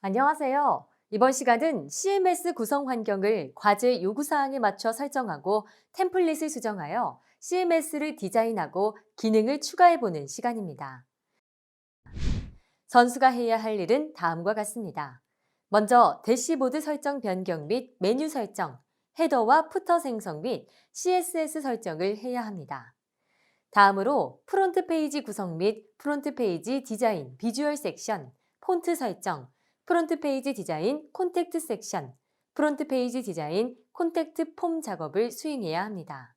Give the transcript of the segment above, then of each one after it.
안녕하세요. 이번 시간은 CMS 구성 환경을 과제 요구사항에 맞춰 설정하고 템플릿을 수정하여 CMS를 디자인하고 기능을 추가해보는 시간입니다. 선수가 해야 할 일은 다음과 같습니다. 먼저 대시보드 설정 변경 및 메뉴 설정, 헤더와 푸터 생성 및 CSS 설정을 해야 합니다. 다음으로 프론트 페이지 구성 및 프론트 페이지 디자인, 비주얼 섹션, 폰트 설정, 프론트 페이지 디자인, 콘택트 섹션, 프론트 페이지 디자인, 콘택트 폼 작업을 수행해야 합니다.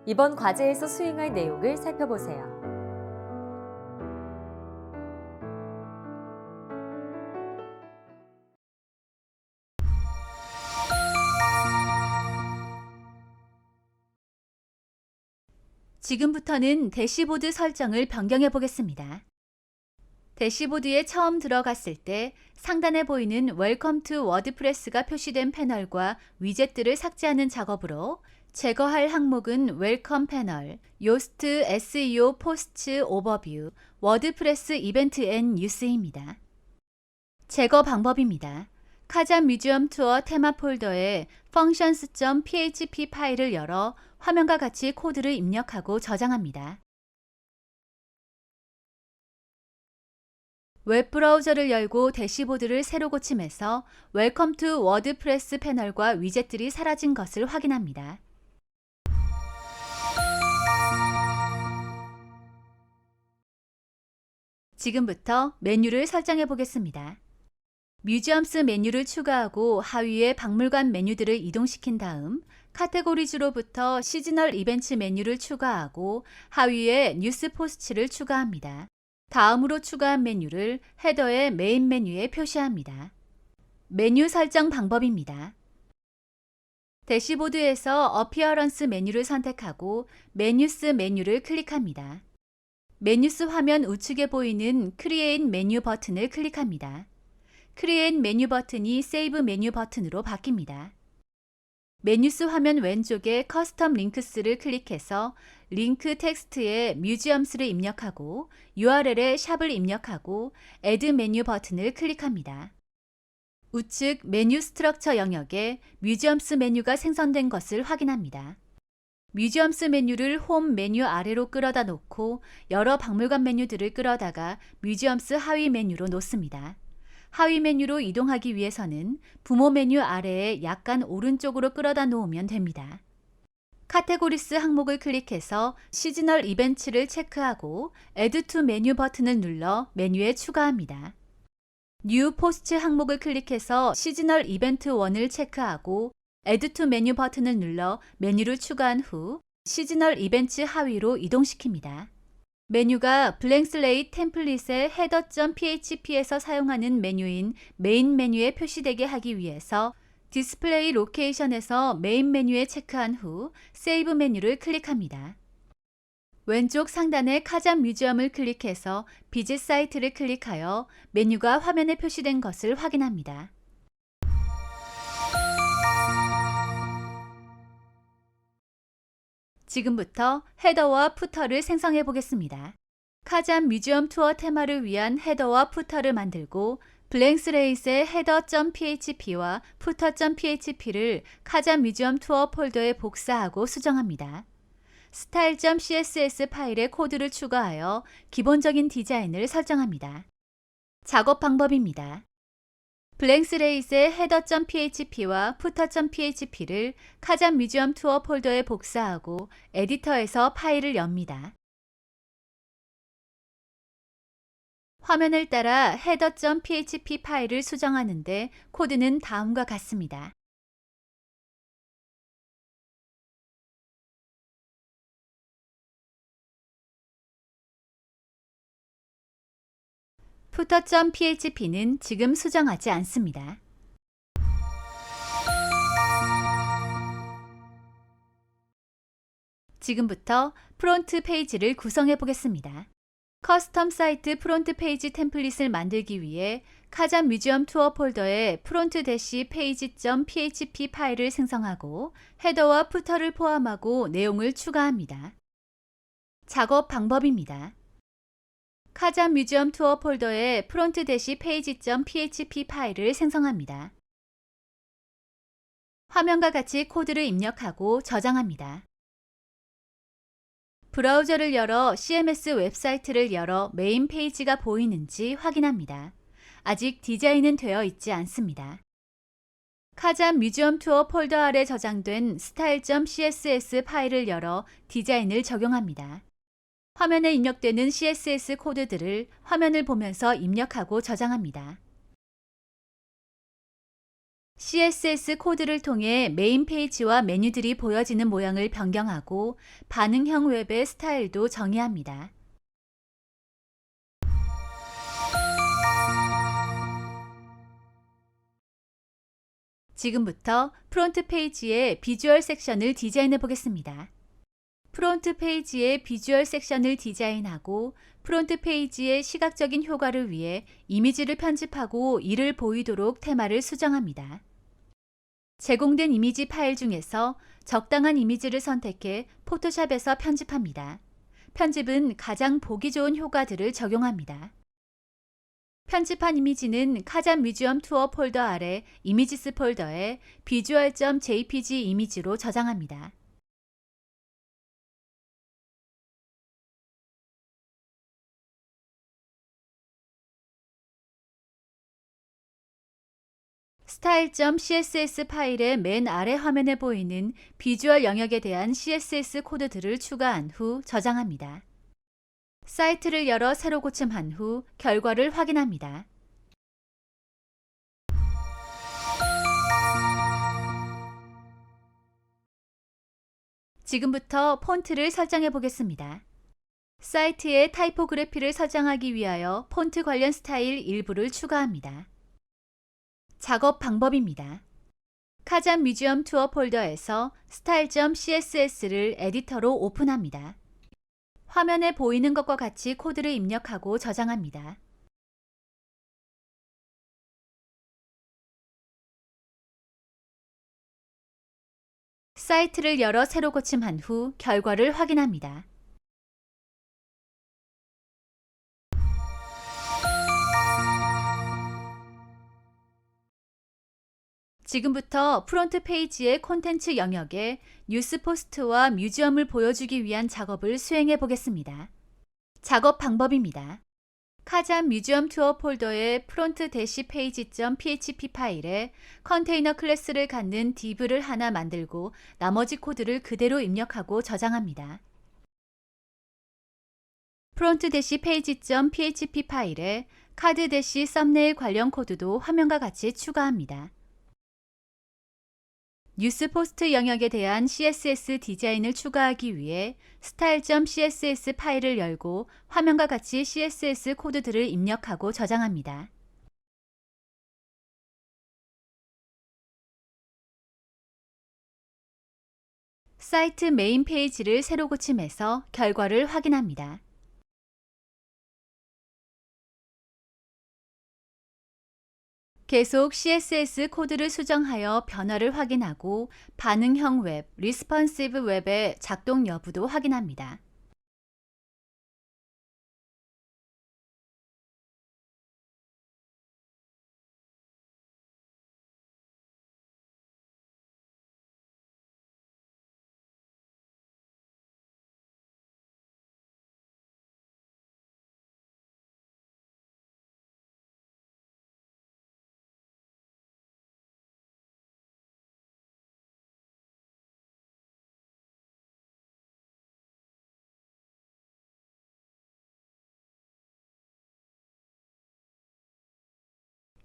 이번 과제에서 수행할 내용을 살펴보세요. 지금부터는 대시보드 설정을 변경해 보겠습니다. 대시보드에 처음 들어갔을 때 상단에 보이는 웰컴 투 워드프레스가 표시된 패널과 위젯들을 삭제하는 작업으로 제거할 항목은 웰컴 패널, 요스트 SEO 포스트 오버뷰, 워드프레스 이벤트 앤 뉴스입니다. 제거 방법입니다. 카잔 뮤지엄 투어 테마 폴더에 functions.php 파일을 열어 화면과 같이 코드를 입력하고 저장합니다. 웹브라우저를 열고 대시보드를 새로 고침해서 웰컴 투 워드프레스 패널과 위젯들이 사라진 것을 확인합니다. 지금부터 메뉴를 설정해 보겠습니다. 뮤지엄스 메뉴를 추가하고 하위에 박물관 메뉴들을 이동시킨 다음 카테고리즈로부터 시즈널 이벤트 메뉴를 추가하고 하위에 뉴스 포스트를 추가합니다. 다음으로 추가한 메뉴를 헤더의 메인 메뉴에 표시합니다. 메뉴 설정 방법입니다. 대시보드에서 어피어런스 메뉴를 선택하고 메뉴스 메뉴를 클릭합니다. 메뉴스 화면 우측에 보이는 크리에이트 메뉴 버튼을 클릭합니다. 크리에이트 메뉴 버튼이 세이브 메뉴 버튼으로 바뀝니다. 메뉴스 화면 왼쪽에 커스텀 링크스를 클릭해서 링크 텍스트에 뮤지엄스를 입력하고 URL에 샵을 입력하고 애드 메뉴 버튼을 클릭합니다. 우측 메뉴 스트럭처 영역에 뮤지엄스 메뉴가 생성된 것을 확인합니다. 뮤지엄스 메뉴를 홈 메뉴 아래로 끌어다 놓고 여러 박물관 메뉴들을 끌어다가 뮤지엄스 하위 메뉴로 놓습니다. 하위 메뉴로 이동하기 위해서는 부모 메뉴 아래에 약간 오른쪽으로 끌어다 놓으면 됩니다. 카테고리스 항목을 클릭해서 시즈널 이벤트를 체크하고 Add to 메뉴 버튼을 눌러 메뉴에 추가합니다. 뉴 포스트 항목을 클릭해서 시즈널 이벤트 1을 체크하고 Add to 메뉴 버튼을 눌러 메뉴를 추가한 후 시즈널 이벤트 하위로 이동시킵니다. 메뉴가 블랭슬레이트 템플릿의 header.php에서 사용하는 메뉴인 메인 메뉴에 표시되게 하기 위해서 디스플레이 로케이션에서 메인 메뉴에 체크한 후 세이브 메뉴를 클릭합니다. 왼쪽 상단의 카잔 뮤지엄을 클릭해서 비짓 사이트를 클릭하여 메뉴가 화면에 표시된 것을 확인합니다. 지금부터 헤더와 푸터를 생성해 보겠습니다. 카잔 뮤지엄 투어 테마를 위한 헤더와 푸터를 만들고 블랭스레이스의 header.php와 footer.php를 카잔 뮤지엄 투어 폴더에 복사하고 수정합니다. style.css 파일에 코드를 추가하여 기본적인 디자인을 설정합니다. 작업 방법입니다. 블랭스레이스의 header.php와 footer.php를 카잔 뮤지엄 투어 폴더에 복사하고 에디터에서 파일을 엽니다. 화면을 따라 header.php 파일을 수정하는데 코드는 다음과 같습니다. footer.php는 지금 수정하지 않습니다. 지금부터 프론트 페이지를 구성해 보겠습니다. 커스텀 사이트 프론트 페이지 템플릿을 만들기 위해 카잔 뮤지엄 투어 폴더에 front-page.php 파일을 생성하고 헤더와 푸터를 포함하고 내용을 추가합니다. 작업 방법입니다. 카잔 뮤지엄 투어 폴더에 프론트 page.php 파일을 생성합니다. 화면과 같이 코드를 입력하고 저장합니다. 브라우저를 열어 CMS 웹사이트를 열어 메인 페이지가 보이는지 확인합니다. 아직 디자인은 되어 있지 않습니다. 카잔 뮤지엄 투어 폴더 아래 저장된 style.css 파일을 열어 디자인을 적용합니다. 화면에 입력되는 CSS 코드들을 화면을 보면서 입력하고 저장합니다. CSS 코드를 통해 메인 페이지와 메뉴들이 보여지는 모양을 변경하고 반응형 웹의 스타일도 정의합니다. 지금부터 프론트 페이지의 비주얼 섹션을 디자인해 보겠습니다. 프론트 페이지의 비주얼 섹션을 디자인하고 프론트 페이지의 시각적인 효과를 위해 이미지를 편집하고 이를 보이도록 테마를 수정합니다. 제공된 이미지 파일 중에서 적당한 이미지를 선택해 포토샵에서 편집합니다. 편집은 가장 보기 좋은 효과들을 적용합니다. 편집한 이미지는 카잔 뮤지엄 투어 폴더 아래 이미지스 폴더에 visual.jpg 이미지로 저장합니다. style.css 파일의 맨 아래 화면에 보이는 비주얼 영역에 대한 CSS 코드들을 추가한 후 저장합니다. 사이트를 열어 새로 고침한 후 결과를 확인합니다. 지금부터 폰트를 설정해 보겠습니다. 사이트의 타이포그래피를 설정하기 위하여 폰트 관련 스타일 일부를 추가합니다. 작업 방법입니다. 카잔 뮤지엄 투어 폴더에서 style.css를 에디터로 오픈합니다. 화면에 보이는 것과 같이 코드를 입력하고 저장합니다. 사이트를 열어 새로 고침한 후 결과를 확인합니다. 지금부터 프론트 페이지의 콘텐츠 영역에 뉴스 포스트와 뮤지엄을 보여주기 위한 작업을 수행해 보겠습니다. 작업 방법입니다. 카잔 뮤지엄 투어 폴더의 프론트 page.php 파일에 컨테이너 클래스를 갖는 div를 하나 만들고 나머지 코드를 그대로 입력하고 저장합니다. 프론트 page.php 파일에 카드 썸네일 관련 코드도 화면과 같이 추가합니다. 뉴스 포스트 영역에 대한 CSS 디자인을 추가하기 위해 style.css 파일을 열고 화면과 같이 CSS 코드들을 입력하고 저장합니다. 사이트 메인 페이지를 새로 고침해서 결과를 확인합니다. 계속 CSS 코드를 수정하여 변화를 확인하고 반응형 웹, 리스폰시브 웹의 작동 여부도 확인합니다.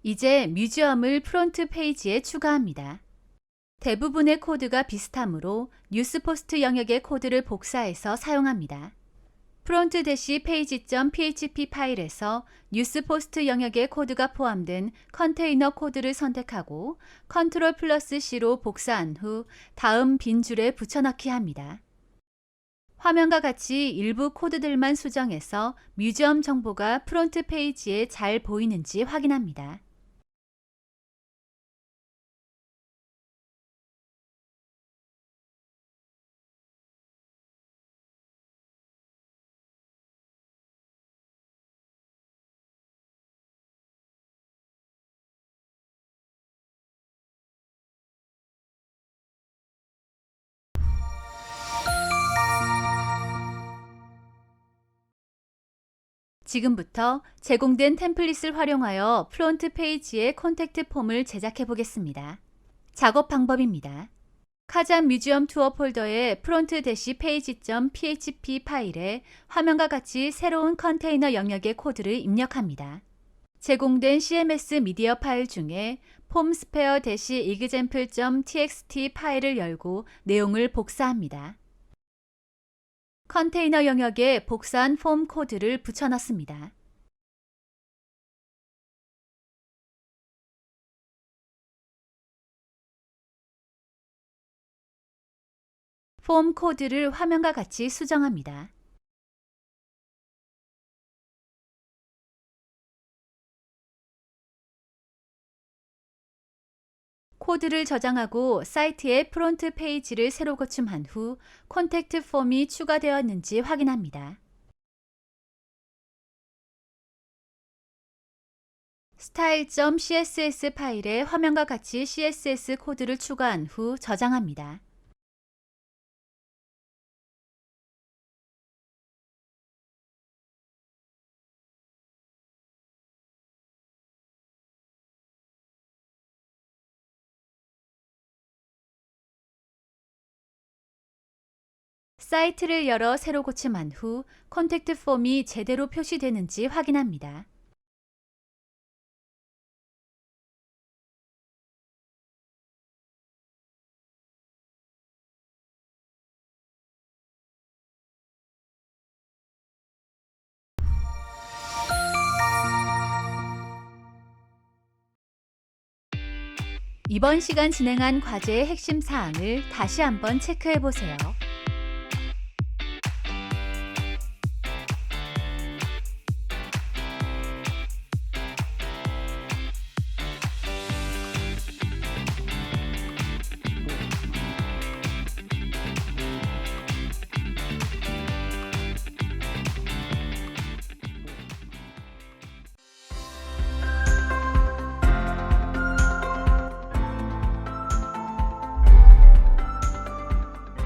이제 뮤지엄을 프론트 페이지에 추가합니다. 대부분의 코드가 비슷하므로 뉴스 포스트 영역의 코드를 복사해서 사용합니다. 프론트 page.php 파일에서 뉴스 포스트 영역의 코드가 포함된 컨테이너 코드를 선택하고 Ctrl+C로 복사한 후 다음 빈 줄에 붙여넣기 합니다. 화면과 같이 일부 코드들만 수정해서 뮤지엄 정보가 프론트 페이지에 잘 보이는지 확인합니다. 지금부터 제공된 템플릿을 활용하여 프론트 페이지에 컨택트 폼을 제작해 보겠습니다. 작업 방법입니다. 카잔 뮤지엄 투어 폴더의 front-page.php 파일에 화면과 같이 새로운 컨테이너 영역의 코드를 입력합니다. 제공된 CMS 미디어 파일 중에 폼sphere-example.txt 파일을 열고 내용을 복사합니다. 컨테이너 영역에 복사한 폼 코드를 붙여넣습니다. 폼 코드를 화면과 같이 수정합니다. 코드를 저장하고 사이트의 프론트 페이지를 새로 구축한 후 컨택트 폼이 추가되었는지 확인합니다. style.css 파일에 화면과 같이 CSS 코드를 추가한 후 저장합니다. 사이트를 열어 새로 고침한 후 컨택트 폼이 제대로 표시되는지 확인합니다. 이번 시간 진행한 과제의 핵심 사항을 다시 한번 체크해 보세요.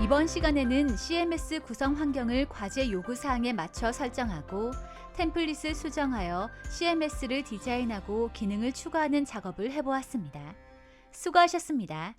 이번 시간에는 CMS 구성 환경을 과제 요구사항에 맞춰 설정하고 템플릿을 수정하여 CMS를 디자인하고 기능을 추가하는 작업을 해보았습니다. 수고하셨습니다.